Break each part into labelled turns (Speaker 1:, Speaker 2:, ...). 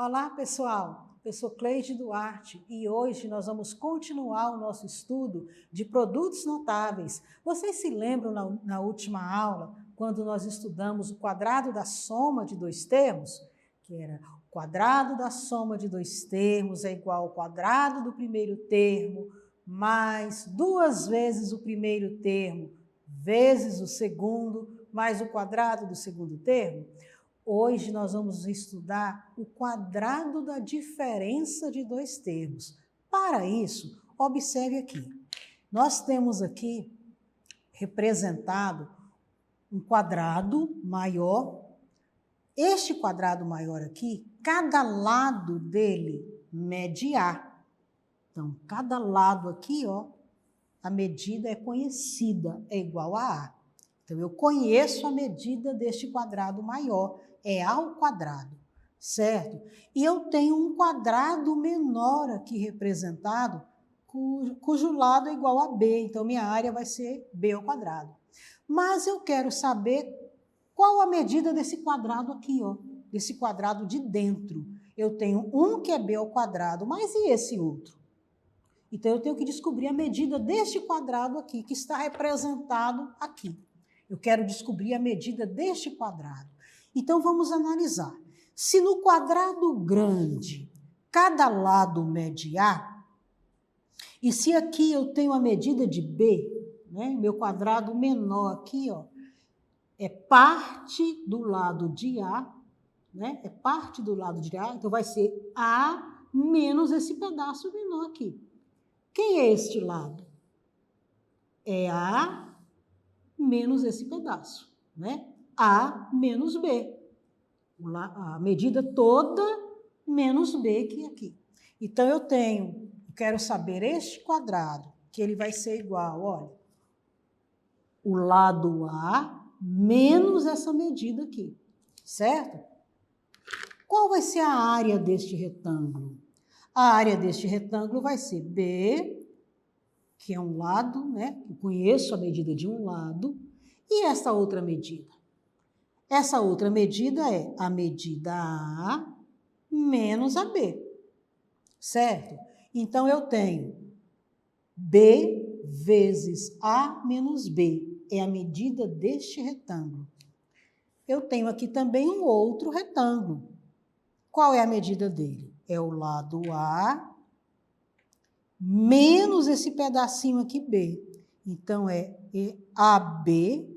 Speaker 1: Olá, pessoal! Eu sou Cleide Duarte e hoje nós vamos continuar o nosso estudo de produtos notáveis. Vocês se lembram na última aula, quando nós estudamos o quadrado da soma de dois termos? Que era o quadrado da soma de dois termos é igual ao quadrado do primeiro termo mais 2 vezes o primeiro termo vezes o segundo mais o quadrado do segundo termo? Hoje nós vamos estudar o quadrado da diferença de dois termos. Para isso, observe aqui. Nós temos aqui representado um quadrado maior. Este quadrado maior aqui, cada lado dele mede A. Então, cada lado aqui, ó, a medida é conhecida, é igual a A. Então, eu conheço a medida deste quadrado maior, é A ao quadrado, certo? E eu tenho um quadrado menor aqui representado, cujo lado é igual a B, então minha área vai ser B ao quadrado. Mas eu quero saber qual a medida desse quadrado aqui, ó, desse quadrado de dentro. Eu tenho um que é B ao quadrado, mas e esse outro? Então, eu tenho que descobrir a medida deste quadrado aqui, que está representado aqui. Eu quero descobrir a medida deste quadrado. Então, vamos analisar. Se no quadrado grande, cada lado mede A, e se aqui eu tenho a medida de B, né, meu quadrado menor aqui, ó, é parte do lado de A, né, é parte do lado de A, então vai ser A menos esse pedaço menor aqui. Quem é este lado? É A menos esse pedaço, né? A menos B. A medida toda menos B que aqui. Então, eu quero saber este quadrado, que ele vai ser igual, olha, o lado A menos essa medida aqui, certo? Qual vai ser a área deste retângulo? A área deste retângulo vai ser B, que é um lado, né? Eu conheço a medida de um lado, e essa outra medida. Essa outra medida é a medida A menos a B, certo? Então, eu tenho B vezes A menos B, é a medida deste retângulo. Eu tenho aqui também um outro retângulo. Qual é a medida dele? É o lado A menos esse pedacinho aqui B. Então, é AB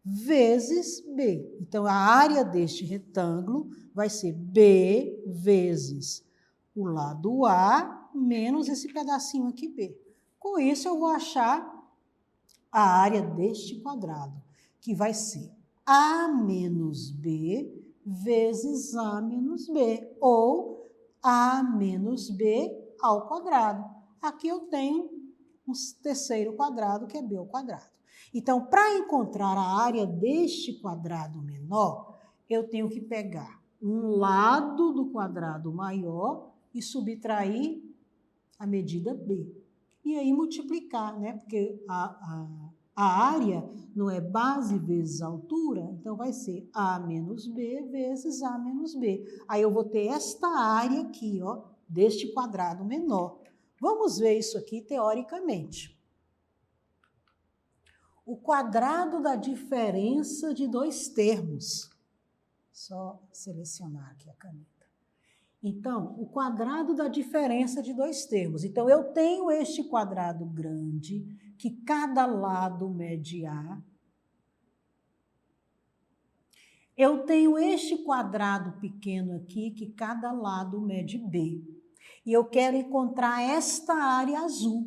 Speaker 1: vezes B. Então, a área deste retângulo vai ser B vezes o lado A menos esse pedacinho aqui B. Com isso, eu vou achar a área deste quadrado, que vai ser A menos B vezes A menos B, ou A menos B ao quadrado. Aqui eu tenho um terceiro quadrado, que é B ao quadrado. Então, para encontrar a área deste quadrado menor, eu tenho que pegar um lado do quadrado maior e subtrair a medida B. E aí multiplicar, né? Porque a área não é base vezes altura, então vai ser A menos B vezes A menos B. Aí eu vou ter esta área aqui, ó, deste quadrado menor. Vamos ver isso aqui teoricamente. O quadrado da diferença de dois termos. Só selecionar aqui a caneta. Então, o quadrado da diferença de dois termos. Então, eu tenho este quadrado grande, que cada lado mede A. Eu tenho este quadrado pequeno aqui, que cada lado mede B. E eu quero encontrar esta área azul.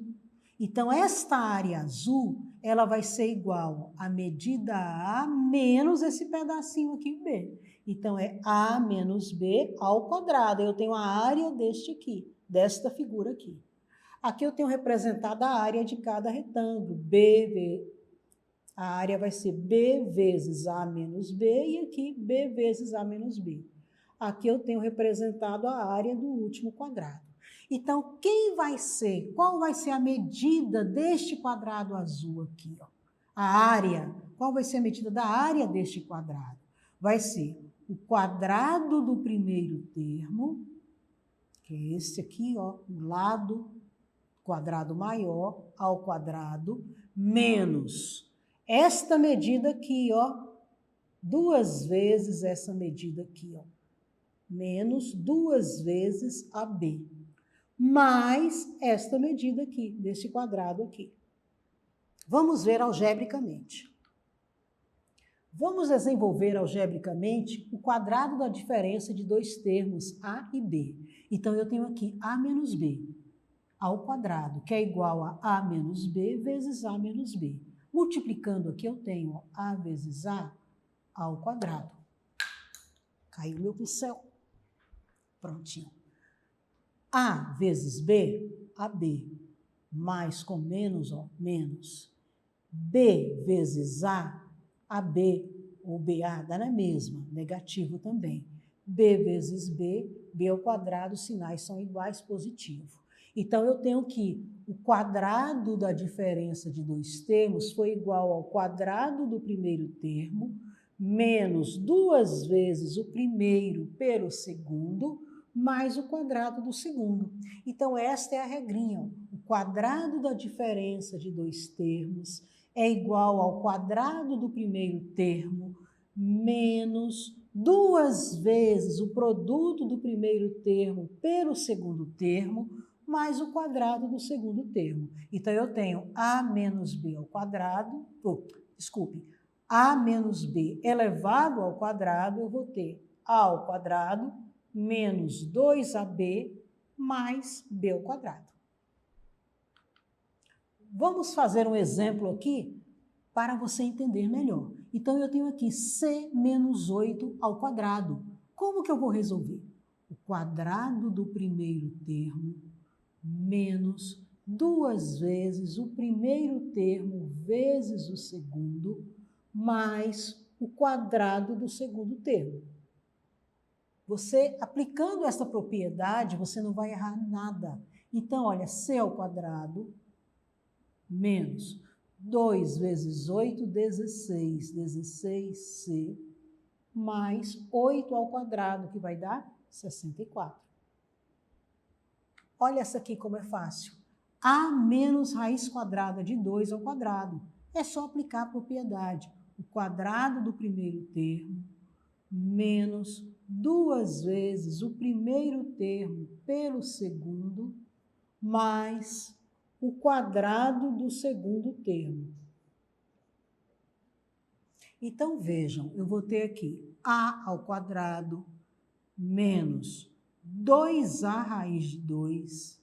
Speaker 1: Então, esta área azul, ela vai ser igual à medida A menos esse pedacinho aqui B. Então, é A menos B ao quadrado. Eu tenho a área deste aqui, desta figura aqui. Aqui eu tenho representada a área de cada retângulo. A área vai ser B vezes A menos B e aqui B vezes A menos B. Aqui eu tenho representado a área do último quadrado. Então, qual vai ser a medida deste quadrado azul aqui? Ó? A área, qual vai ser a medida da área deste quadrado? Vai ser o quadrado do primeiro termo que é esse aqui, ó, o lado quadrado maior ao quadrado, menos esta medida aqui, ó, 2 vezes essa medida aqui, ó, menos 2 vezes AB, mais esta medida aqui, desse quadrado aqui. Vamos ver algebricamente. Vamos desenvolver algebricamente o quadrado da diferença de dois termos A e B. Então, eu tenho aqui A menos B ao quadrado, que é igual a A menos B vezes A menos B. Multiplicando aqui, eu tenho A vezes A ao quadrado. Caiu meu pincel. Prontinho. A vezes B, AB, mais com menos, ó, menos. B vezes A, AB ou BA dá na mesma, negativo também. B vezes B, B ao quadrado, sinais são iguais, positivo. Então, eu tenho que o quadrado da diferença de dois termos foi igual ao quadrado do primeiro termo, menos 2 vezes o primeiro pelo segundo, mais o quadrado do segundo. Então, esta é a regrinha. O quadrado da diferença de dois termos é igual ao quadrado do primeiro termo, menos 2 vezes o produto do primeiro termo pelo segundo termo, mais o quadrado do segundo termo. Então, eu tenho A menos B ao quadrado, A menos B elevado ao quadrado, eu vou ter A ao quadrado menos 2AB mais B ao quadrado. Vamos fazer um exemplo aqui para você entender melhor. Então, eu tenho aqui C menos 8 ao quadrado. Como que eu vou resolver? O quadrado do primeiro termo menos 2 vezes o primeiro termo vezes o segundo, mais o quadrado do segundo termo. Você, aplicando essa propriedade, você não vai errar nada. Então, olha, C ao quadrado menos 2 vezes 8, 16, 16C, mais 8 ao quadrado, que vai dar 64. Olha essa aqui como é fácil. A menos raiz quadrada de 2 ao quadrado. É só aplicar a propriedade. O quadrado do primeiro termo menos 2 vezes o primeiro termo pelo segundo, mais o quadrado do segundo termo. Então, vejam, eu vou ter aqui A ao quadrado menos 2A raiz de 2,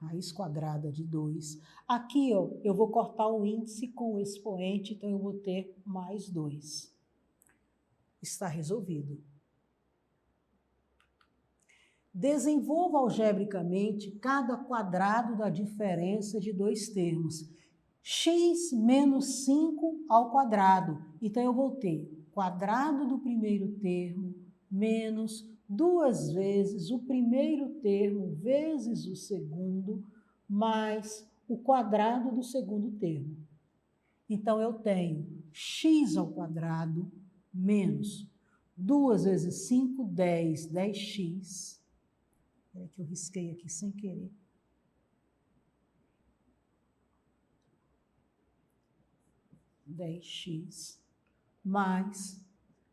Speaker 1: raiz quadrada de 2. Aqui, ó, eu vou cortar o índice com o expoente, então eu vou ter mais 2. Está resolvido. Desenvolva algebricamente cada quadrado da diferença de dois termos. X menos 5 ao quadrado. Então, eu vou ter quadrado do primeiro termo menos 2 vezes o primeiro termo vezes o segundo, mais o quadrado do segundo termo. Então, eu tenho x ao quadrado menos 2 vezes 5, 10, 10x. É que eu risquei aqui sem querer. (10x) mais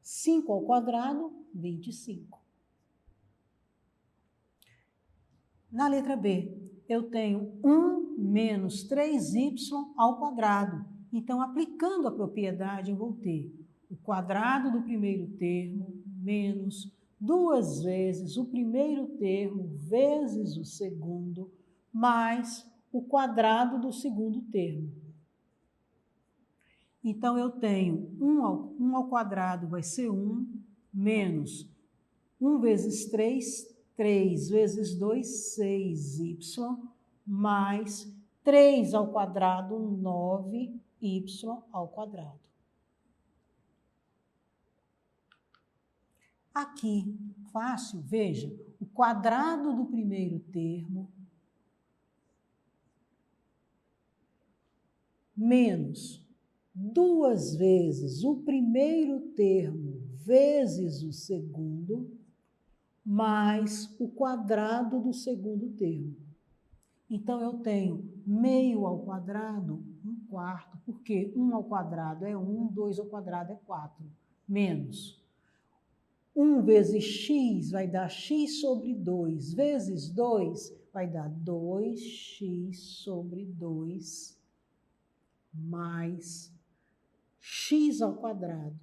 Speaker 1: 5 ao quadrado, 25. Na letra B, eu tenho 1 menos 3y ao quadrado. Então, aplicando a propriedade, eu vou ter o quadrado do primeiro termo menos 2 vezes o primeiro termo vezes o segundo, mais o quadrado do segundo termo. Então, eu tenho 1 ao quadrado vai ser 1, menos 1 vezes 3, 3 vezes 2, 6y, mais 3 ao quadrado, 9y ao quadrado. Aqui, fácil, veja, o quadrado do primeiro termo menos 2 vezes o primeiro termo vezes o segundo, mais o quadrado do segundo termo. Então, eu tenho meio ao quadrado, 1/4, porque 1 ao quadrado é 1, 2 ao quadrado é 4, menos 1 vezes x vai dar x sobre 2, vezes 2 vai dar 2x sobre 2, mais x ao quadrado.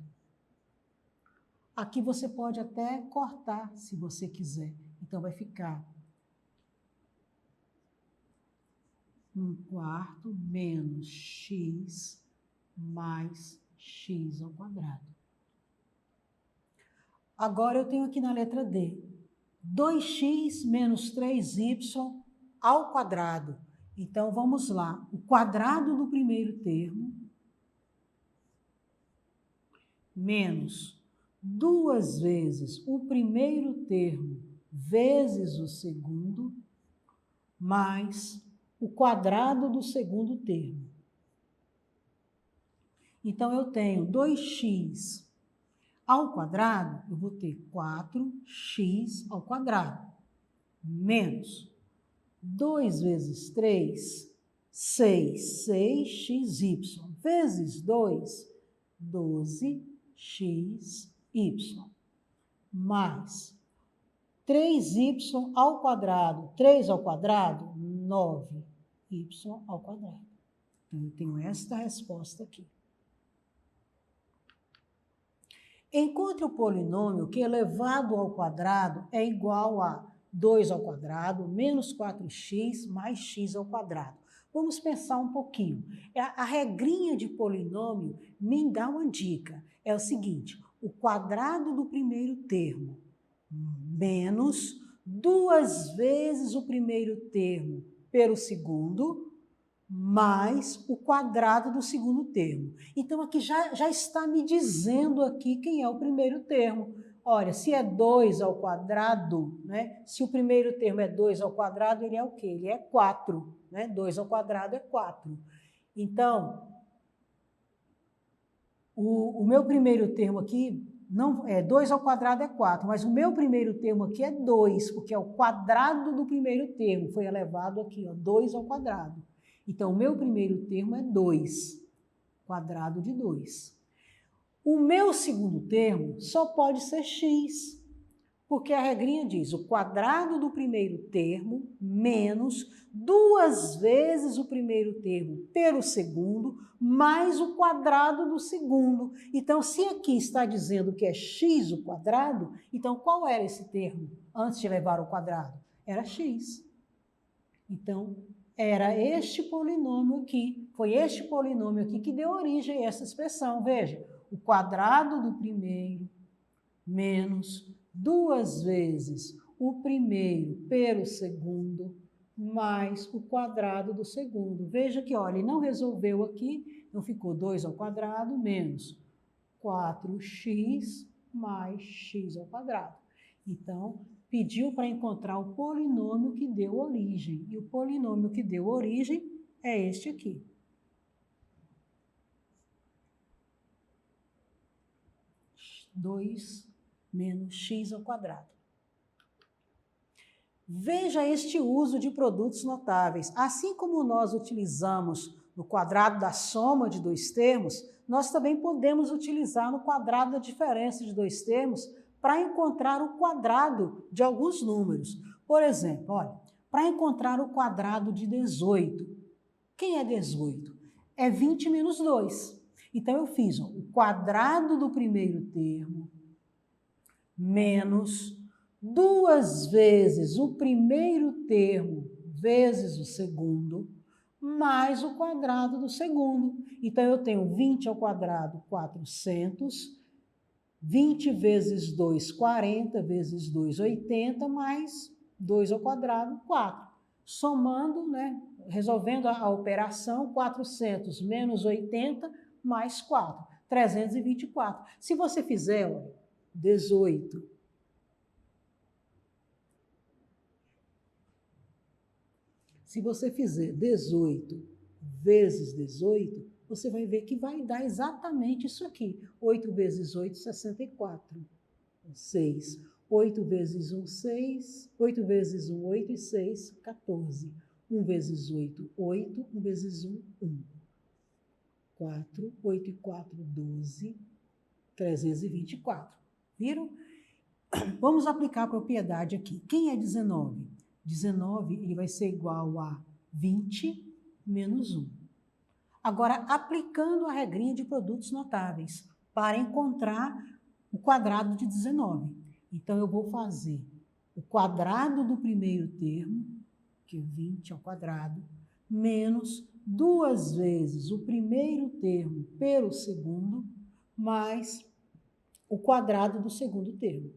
Speaker 1: Aqui você pode até cortar, se você quiser. Então, vai ficar 1/4 menos x mais x ao quadrado. Agora, eu tenho aqui na letra D, 2x menos 3y ao quadrado. Então, vamos lá. O quadrado do primeiro termo menos 2 vezes o primeiro termo vezes o segundo, mais o quadrado do segundo termo. Então, eu tenho 2x ao quadrado, eu vou ter 4x ao quadrado, menos 2 vezes 3, 6, 6xy, vezes 2, 12xy, mais 3y ao quadrado, 3 ao quadrado, 9y ao quadrado. Então, eu tenho esta resposta aqui. Encontre o polinômio que elevado ao quadrado é igual a 2 ao quadrado menos 4x mais x ao quadrado. Vamos pensar um pouquinho. A regrinha de polinômio me dá uma dica. É o seguinte, o quadrado do primeiro termo menos 2 vezes o primeiro termo pelo segundo, mais o quadrado do segundo termo. Então, aqui já está me dizendo aqui quem é o primeiro termo. Olha, se é 2 ao quadrado, né? Se o primeiro termo é 2 ao quadrado, ele é o quê? Ele é 4, né? 2 ao quadrado é 4. Então, o meu primeiro termo aqui, não é 2 ao quadrado é 4, mas o meu primeiro termo aqui é 2, porque é o quadrado do primeiro termo, foi elevado aqui, ó, 2 ao quadrado. Então, o meu primeiro termo é 2, quadrado de 2. O meu segundo termo só pode ser x, porque a regrinha diz o quadrado do primeiro termo menos 2 vezes o primeiro termo pelo segundo, mais o quadrado do segundo. Então, se aqui está dizendo que é x o quadrado, então qual era esse termo antes de levar ao quadrado? Era x. Então, era este polinômio aqui, foi este polinômio aqui que deu origem a essa expressão. Veja, o quadrado do primeiro menos 2 vezes o primeiro pelo segundo, mais o quadrado do segundo. Veja que, olha, ele não resolveu aqui, então ficou 2 ao quadrado menos 4x mais x ao quadrado. Então, pediu para encontrar o polinômio que deu origem. E o polinômio que deu origem é este aqui. Dois menos x ao quadrado. Veja este uso de produtos notáveis. Assim como nós utilizamos no quadrado da soma de dois termos, nós também podemos utilizar no quadrado da diferença de dois termos para encontrar o quadrado de alguns números. Por exemplo, olha, para encontrar o quadrado de 18. Quem é 18? É 20 menos 2. Então, eu fiz o quadrado do primeiro termo menos 2 vezes o primeiro termo vezes o segundo, mais o quadrado do segundo. Então, eu tenho 20 ao quadrado, 400, 20 vezes 2, 40, vezes 2, 80, mais 2 ao quadrado, 4. Somando, né, resolvendo a operação, 400 menos 80, mais 4, 324. Se você fizer, olha, 18. Se você fizer 18 vezes 18, você vai ver que vai dar exatamente isso aqui. 8 vezes 8, 64. 6. 8 vezes 1, 6. 8 vezes 1, 8 e 6, 14. 1 vezes 8, 8. 1 vezes 1, 1. 4, 8 e 4, 12. 324. Viram? Vamos aplicar a propriedade aqui. Quem é 19? 19 ele vai ser igual a 20 menos 1. Agora, aplicando a regrinha de produtos notáveis para encontrar o quadrado de 19. Então, eu vou fazer o quadrado do primeiro termo, que é 20 ao quadrado, menos 2 vezes o primeiro termo pelo segundo, mais o quadrado do segundo termo.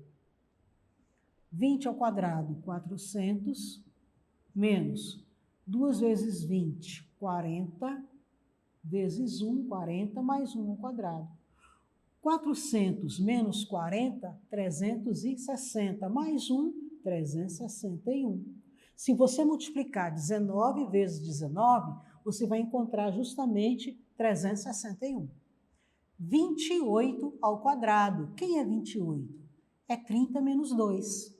Speaker 1: 20 ao quadrado, 400, menos 2 vezes 20, 40, vezes 1, 40, mais 1 ao quadrado. 400 menos 40, 360, mais 1, 361. Se você multiplicar 19 vezes 19, você vai encontrar justamente 361. 28 ao quadrado. Quem é 28? É 30 menos 2.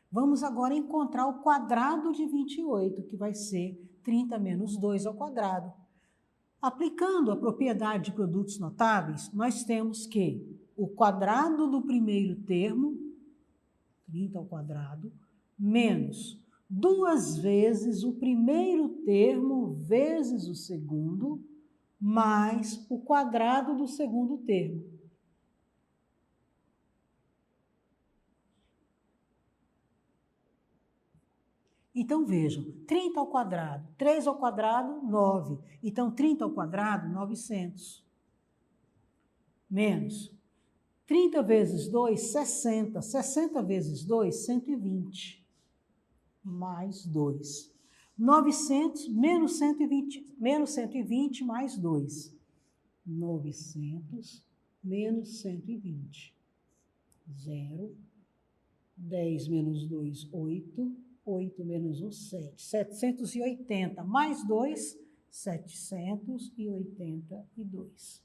Speaker 1: Vamos agora encontrar o quadrado de 28, que vai ser 30 menos 2 ao quadrado. Aplicando a propriedade de produtos notáveis, nós temos que o quadrado do primeiro termo, 30 ao quadrado, menos 2 vezes o primeiro termo vezes o segundo, mais o quadrado do segundo termo. Então, vejam, 30 ao quadrado, 3 ao quadrado, 9. Então, 30 ao quadrado, 900. Menos 30 vezes 2, 60. 60 vezes 2, 120. Mais 2. 900 menos 120 mais 2. 900 menos 120. 0. 10 menos 2, 8. 8 menos 1, 7. 780 mais 2, 782.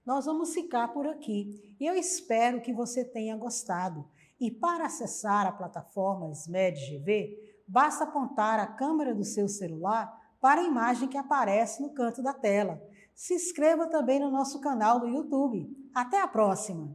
Speaker 1: Nós vamos ficar por aqui. Eu espero que você tenha gostado. E para acessar a plataforma SMED-GV, basta apontar a câmera do seu celular para a imagem que aparece no canto da tela. Se inscreva também no nosso canal do YouTube. Até a próxima!